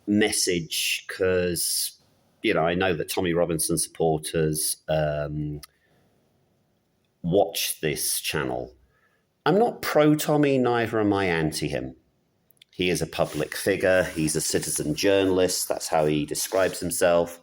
message because, I know that Tommy Robinson supporters watch this channel. I'm not pro-Tommy, neither am I anti him. He is a public figure. He's a citizen journalist. That's how he describes himself.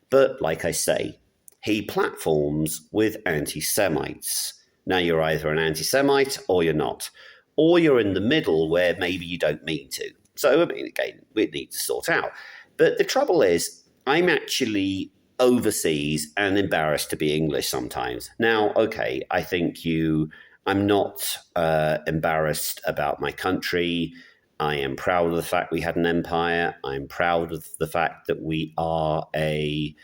But like I say, he platforms with anti-Semites. Now, you're either an anti-Semite or you're not. Or you're in the middle where maybe you don't mean to. So, again, we need to sort out. But the trouble is, I'm actually overseas and embarrassed to be English sometimes. Now, okay, I think I'm not embarrassed about my country. I am proud of the fact we had an empire. I'm proud of the fact that we are a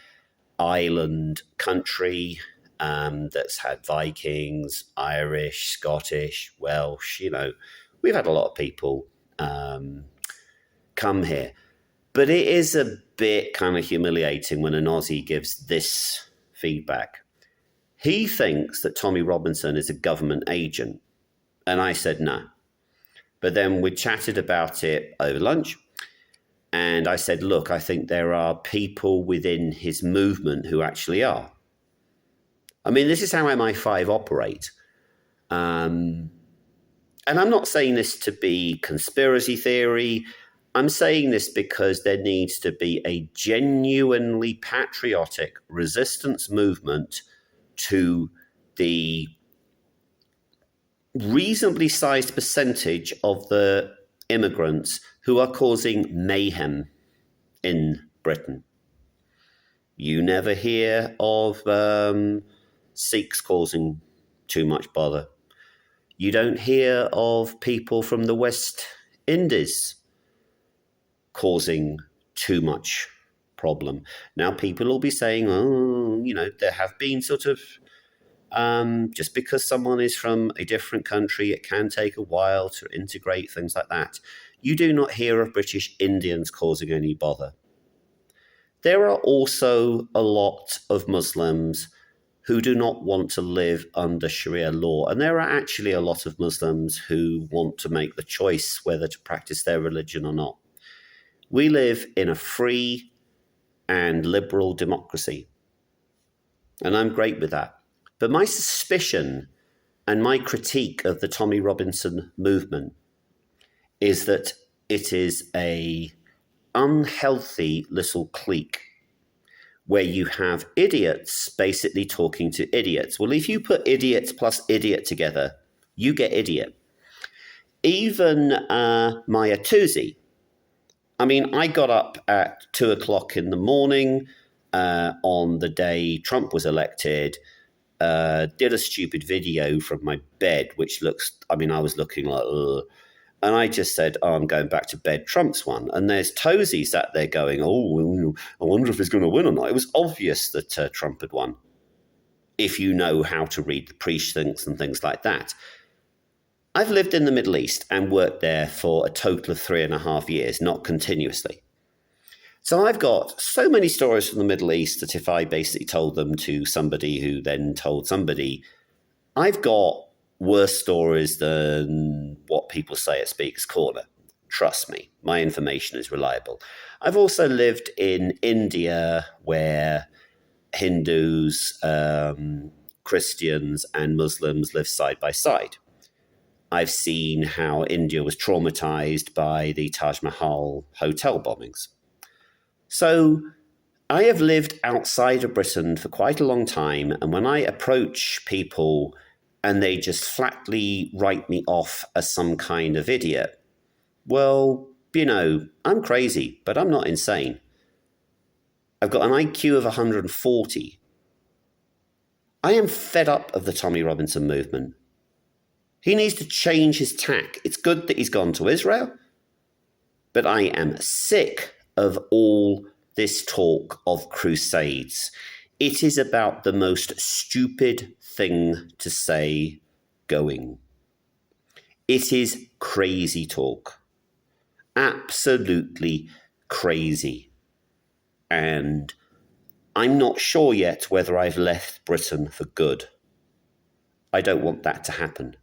island country that's had Vikings, Irish, Scottish, Welsh. We've had a lot of people come here. But it is a bit kind of humiliating when an Aussie gives this feedback. He thinks that Tommy Robinson is a government agent. And I said no. But then we chatted about it over lunch. And I said, look, I think there are people within his movement who actually are. I mean, this is how MI5 operate. And I'm not saying this to be conspiracy theory. I'm saying this because there needs to be a genuinely patriotic resistance movement to the reasonably sized percentage of the immigrants who are causing mayhem in Britain. You never hear of Sikhs causing too much bother. You don't hear of people from the West Indies causing too much problem. Now, people will be saying, there have been sort of, just because someone is from a different country, it can take a while to integrate, things like that. You do not hear of British Indians causing any bother. There are also a lot of Muslims who do not want to live under Sharia law. And there are actually a lot of Muslims who want to make the choice whether to practice their religion or not. We live in a free and liberal democracy. And I'm great with that. But my suspicion and my critique of the Tommy Robinson movement is that it is a unhealthy little clique where you have idiots basically talking to idiots. Well, if you put idiots plus idiot together, you get idiot. Even Maya Tuzi. I mean, I got up at 2:00 in the morning on the day Trump was elected, did a stupid video from my bed, which I was looking like, ugh. And I just said, I'm going back to bed, Trump's won. And there's Tozy sat there going, I wonder if he's going to win or not. It was obvious that Trump had won, if you know how to read the precincts and things like that. I've lived in the Middle East and worked there for a total of 3.5 years, not continuously. So I've got so many stories from the Middle East that if I basically told them to somebody who then told somebody, I've got worse stories than what people say at Speaker's Corner. Trust me, my information is reliable. I've also lived in India where Hindus, Christians, and Muslims live side by side. I've seen how India was traumatized by the Taj Mahal hotel bombings. So I have lived outside of Britain for quite a long time, and when I approach people and they just flatly write me off as some kind of idiot, well, I'm crazy, but I'm not insane. I've got an IQ of 140. I am fed up of the Tommy Robinson movement. He needs to change his tack. It's good that he's gone to Israel, but I am sick of all this talk of crusades. It is about the most stupid thing to say going. It is crazy talk. Absolutely crazy. And I'm not sure yet whether I've left Britain for good. I don't want that to happen.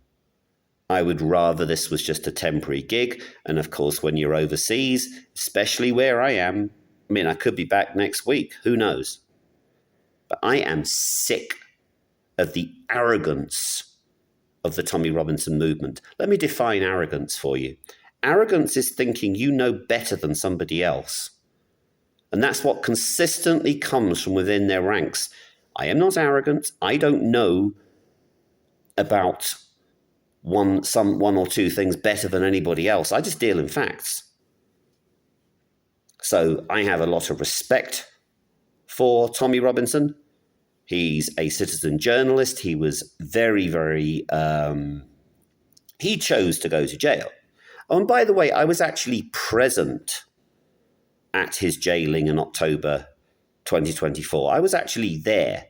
I would rather this was just a temporary gig. And of course, when you're overseas, especially where I am, I mean, I could be back next week. Who knows? But I am sick of the arrogance of the Tommy Robinson movement. Let me define arrogance for you. Arrogance is thinking you know better than somebody else. And that's what consistently comes from within their ranks. I am not arrogant. I don't know about one or two things better than anybody else. I just deal in facts. So I have a lot of respect for Tommy Robinson. He's a citizen journalist. He was very, very, he chose to go to jail. Oh, and by the way, I was actually present at his jailing in October 2024. I was actually there.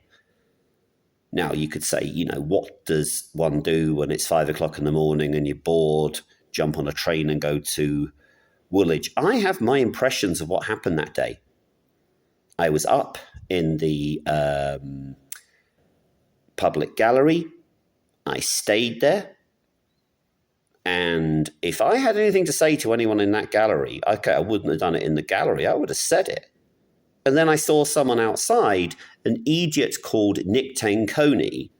Now, you could say, you know, what does one do when it's 5 o'clock in the morning and you're bored, jump on a train and go to Woolwich? I have my impressions of what happened that day. I was up in the public gallery. I stayed there. And if I had anything to say to anyone in that gallery, okay, I wouldn't have done it in the gallery. I would have said it. And then I saw someone outside, an idiot called Nick Tanconi,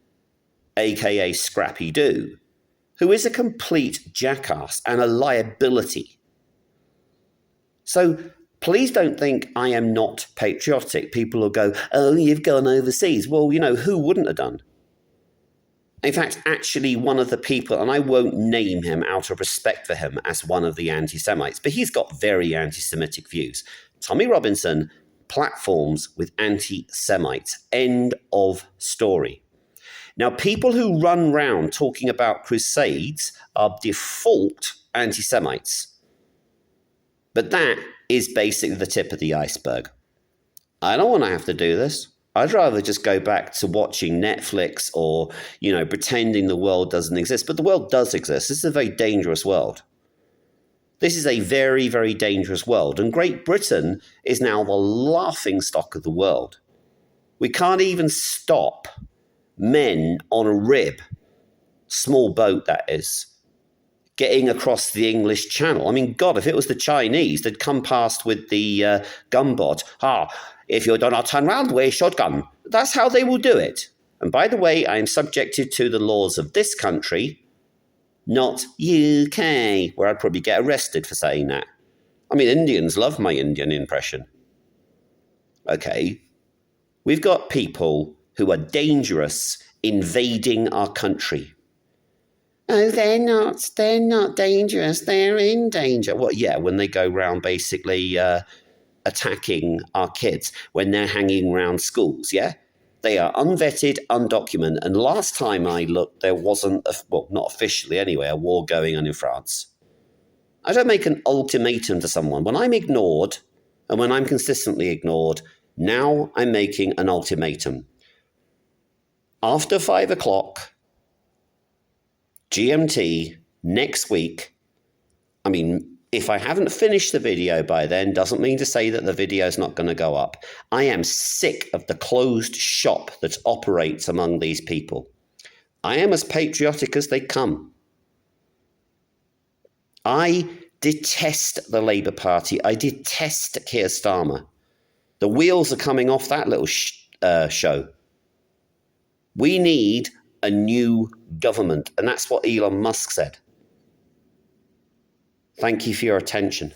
a.k.a. Scrappy Doo, who is a complete jackass and a liability. So please don't think I am not patriotic. People will go, oh, you've gone overseas. Well, you know, who wouldn't have done? In fact, actually, one of the people, and I won't name him out of respect for him as one of the anti-Semites, but he's got very anti-Semitic views. Tommy Robinson platforms with anti-Semites. End of story. Now, people who run round talking about crusades are default anti-Semites. But that is basically the tip of the iceberg. I don't want to have to do this. I'd rather just go back to watching Netflix or, you know, pretending the world doesn't exist. But the world does exist. This is a very dangerous world. This is a very, very dangerous world. And Great Britain is now the laughingstock of the world. We can't even stop men on a rib, small boat that is, getting across the English Channel. I mean, God, if it was the Chinese, they'd come past with the gunboat. If you do not turn round, wear shotgun. That's how they will do it. And by the way, I am subjected to the laws of this country, not UK, where I'd probably get arrested for saying that. I mean, Indians love my Indian impression. Okay, we've got people who are dangerous invading our country. Oh, they're not dangerous, they're in danger. Well, yeah, when they go round basically attacking our kids, when they're hanging around schools, yeah? They are unvetted, undocumented. And last time I looked, there wasn't, well, not officially anyway, a war going on in France. I don't make an ultimatum to someone. When I'm ignored, and when I'm consistently ignored, now I'm making an ultimatum. After 5 o'clock, GMT, next week, I mean, if I haven't finished the video by then, doesn't mean to say that the video is not going to go up. I am sick of the closed shop that operates among these people. I am as patriotic as they come. I detest the Labour Party. I detest Keir Starmer. The wheels are coming off that little show. We need a new government, and that's what Elon Musk said. Thank you for your attention.